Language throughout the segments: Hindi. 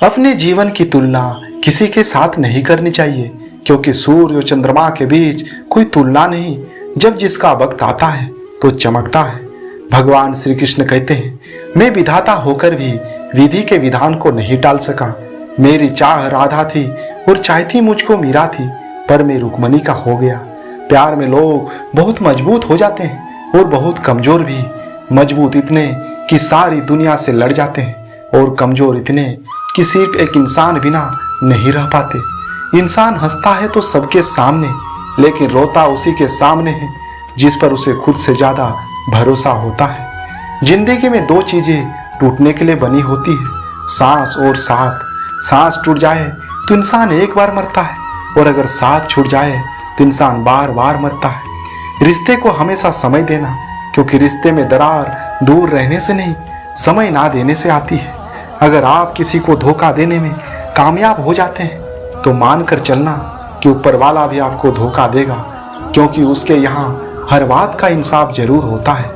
अपने जीवन की तुलना किसी के साथ नहीं करनी चाहिए, क्योंकि सूर्य और चंद्रमा के बीच कोई तुलना नहीं। जब जिसका वक्त आता है तो चमकता है। भगवान श्री कृष्ण कहते हैं, मैं विधाता होकर भी विधि के विधान को नहीं टाल सका। मेरी चाह राधा थी और चाहती मुझको मीरा थी, पर मैं रुक्मणी का हो गया। प्यार में लोग बहुत मजबूत हो जाते हैं और बहुत कमजोर भी। मजबूत इतने कि सारी दुनिया से लड़ जाते हैं और कमजोर इतने कि सिर्फ एक इंसान बिना नहीं रह पाते। इंसान हंसता है तो सबके सामने, लेकिन रोता उसी के सामने है जिस पर उसे खुद से ज्यादा भरोसा होता है। जिंदगी में दो चीजें टूटने के लिए बनी होती है, सांस और साथ। सांस टूट जाए तो इंसान एक बार मरता है, और अगर साथ छूट जाए तो इंसान बार बार मरता है। रिश्ते को हमेशा समय देना, क्योंकि रिश्ते में दरार दूर रहने से नहीं, समय ना देने से आती है। अगर आप किसी को धोखा देने में कामयाब हो जाते हैं तो मानकर चलना कि ऊपर वाला भी आपको धोखा देगा, क्योंकि उसके यहाँ हर बात का इंसाफ जरूर होता है।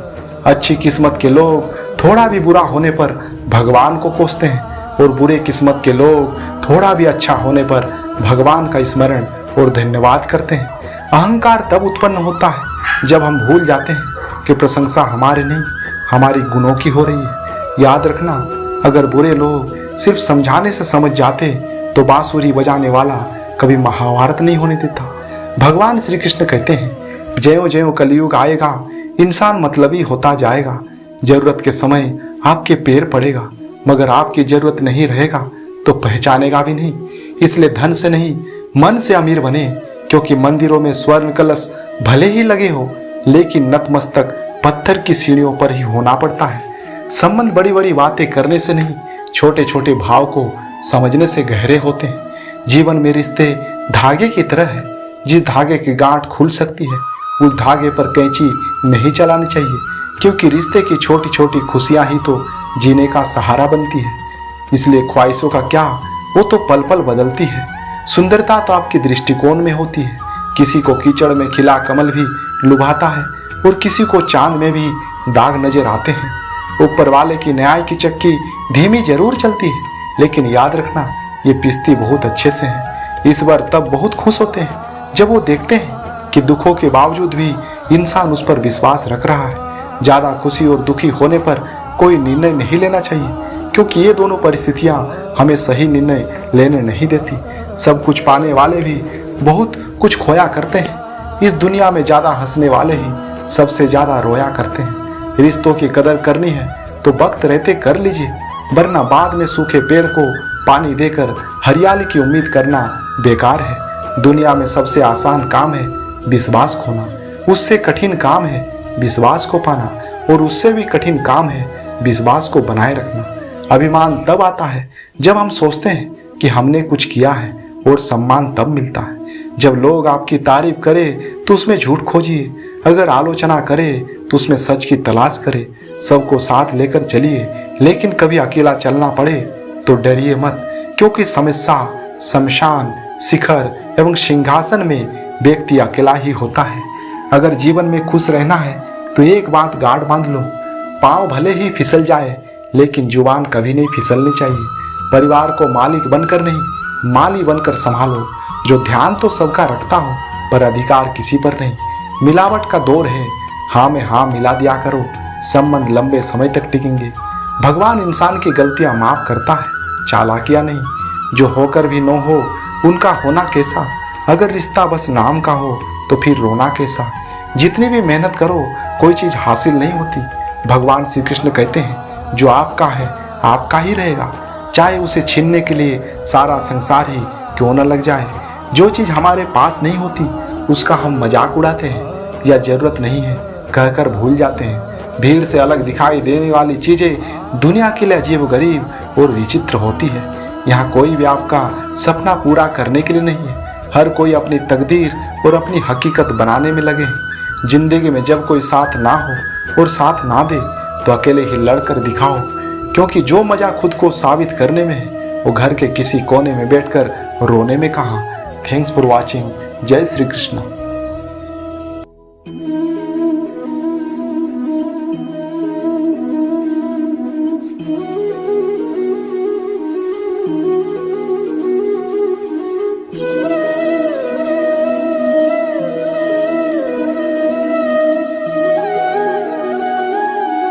अच्छी किस्मत के लोग थोड़ा भी बुरा होने पर भगवान को कोसते हैं, और बुरे किस्मत के लोग थोड़ा भी अच्छा होने पर भगवान का स्मरण और धन्यवाद करते हैं। अहंकार तब उत्पन्न होता है जब हम भूल जाते हैं कि प्रशंसा हमारे नहीं, हमारी गुणों की हो रही है। याद रखना, अगर बुरे लोग सिर्फ समझाने से समझ जाते तो बांसुरी बजाने वाला कभी महाभारत नहीं होने देता। भगवान श्री कृष्ण कहते हैं, ज्यों ज्यों कलयुग आएगा इंसान मतलबी होता जाएगा। जरूरत के समय आपके पैर पड़ेगा, मगर आपकी जरूरत नहीं रहेगा तो पहचानेगा भी नहीं। इसलिए धन से नहीं, मन से अमीर बने, क्योंकि मंदिरों में स्वर्ण कलश भले ही लगे हो, लेकिन नतमस्तक पत्थर की सीढ़ियों पर ही होना पड़ता है। संबंध बड़ी बड़ी बातें करने से नहीं, छोटे छोटे भाव को समझने से गहरे होते हैं। जीवन में रिश्ते धागे की तरह है, जिस धागे की गांठ खुल सकती है उस धागे पर कैंची नहीं चलानी चाहिए, क्योंकि रिश्ते की छोटी छोटी खुशियां ही तो जीने का सहारा बनती है। इसलिए ख्वाहिशों का क्या, वो तो पल पल बदलती है। सुंदरता तो आपकी दृष्टिकोण में होती है। किसी को कीचड़ में खिला कमल भी लुभाता है, और किसी को चांद में भी दाग नजर आते हैं। ऊपर वाले की न्याय की चक्की धीमी जरूर चलती है, लेकिन याद रखना, ये पिसती बहुत अच्छे से है। इस बार तब बहुत खुश होते हैं जब वो देखते हैं कि दुखों के बावजूद भी इंसान उस पर विश्वास रख रहा है। ज्यादा खुशी और दुखी होने पर कोई निर्णय नहीं लेना चाहिए, क्योंकि ये दोनों परिस्थितियां हमें सही निर्णय लेने नहीं देती। सब कुछ पाने वाले भी बहुत कुछ खोया करते हैं। इस दुनिया में ज्यादा हंसने वाले ही सबसे ज्यादा रोया करते हैं। रिश्तों की कदर करनी है तो वक्त रहते कर लीजिए, वरना बाद में सूखे पेड़ को पानी देकर हरियाली की उम्मीद करना बेकार है। दुनिया में सबसे आसान काम है विश्वास खोना, उससे कठिन काम है विश्वास को पाना, और उससे भी कठिन काम है विश्वास को बनाए रखना। अभिमान तब आता है जब हम सोचते हैं कि हमने कुछ किया है, और सम्मान तब मिलता है जब लोग आपकी तारीफ करें तो उसमें झूठ खोजिए, अगर आलोचना करे तो उसमें सच की तलाश करे। सबको साथ लेकर चलिए, लेकिन कभी अकेला चलना पड़े तो डरिए मत, क्योंकि समस्या, शमशान, शिखर एवं सिंहासन में व्यक्ति अकेला ही होता है। अगर जीवन में खुश रहना है तो एक बात गांठ बांध लो, पांव भले ही फिसल जाए लेकिन जुबान कभी नहीं फिसलनी चाहिए। परिवार को मालिक बनकर नहीं, माली बनकर संभालो, जो ध्यान तो सबका रखता हो पर अधिकार किसी पर नहीं। मिलावट का दौर है, हाँ में हाँ मिला दिया करो, संबंध लंबे समय तक टिकेंगे। भगवान इंसान की गलतियां माफ करता है, चालाकियां नहीं। जो होकर भी न हो उनका होना कैसा, अगर रिश्ता बस नाम का हो तो फिर रोना कैसा। जितनी भी मेहनत करो कोई चीज हासिल नहीं होती। भगवान श्री कृष्ण कहते हैं, जो आपका है आपका ही रहेगा, चाहे उसे छीनने के लिए सारा संसार ही क्यों न लग जाए। जो चीज हमारे पास नहीं होती उसका हम मजाक उड़ाते हैं या जरूरत नहीं है कहकर भूल जाते हैं। भीड़ से अलग दिखाई देने वाली चीजें दुनिया के लिए अजीब गरीब और विचित्र होती है। यहाँ कोई भी आपका सपना पूरा करने के लिए नहीं है, हर कोई अपनी तकदीर और अपनी हकीकत बनाने में लगे हैं। जिंदगी में जब कोई साथ ना हो और साथ ना दे तो अकेले ही लड़कर दिखाओ, क्योंकि जो मजा खुद को साबित करने में है वो घर के किसी कोने में बैठकर रोने में कहाँ। Thanks for watching. जय श्री कृष्ण।